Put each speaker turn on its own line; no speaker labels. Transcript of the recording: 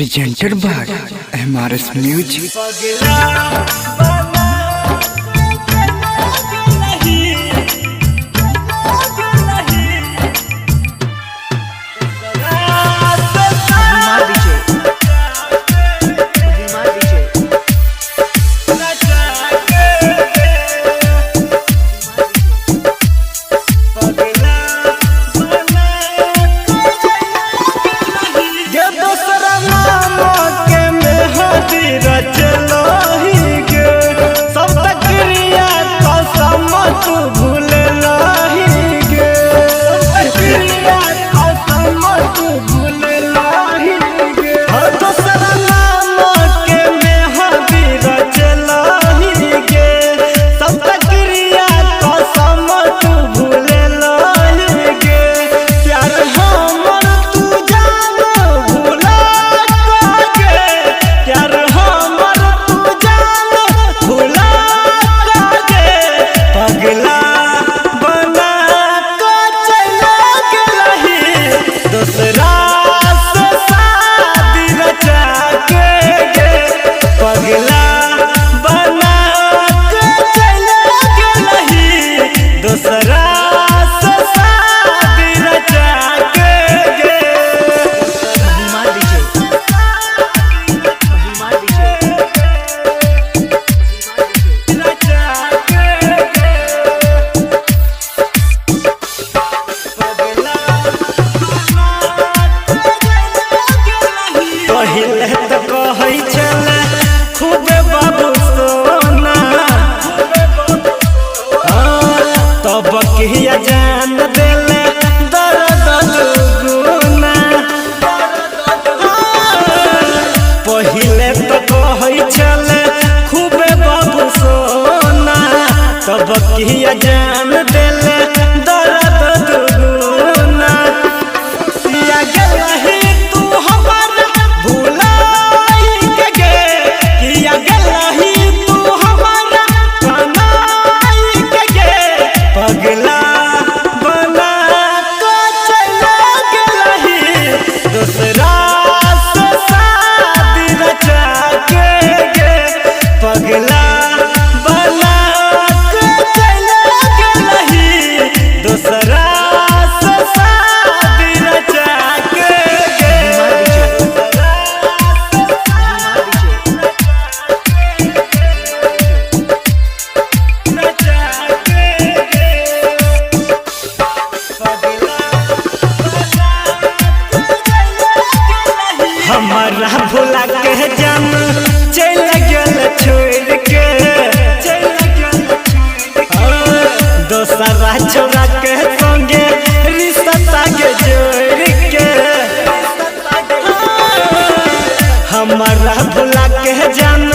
presented by MRS Music.
जान देले दर्द दुगुना पहिले तो कहै छले खूबे बाबू सोना तब किया जान देले दर्द दुगुना या गेलही तू हमारा भुलाई के गे किया गेलही तू हमारा कनाई के गे पगला हमारा भुला के जान चल गल छोड़ के दोसरा छोरा के संगे रिश्ता के जोड़ के हमारा भुला के जान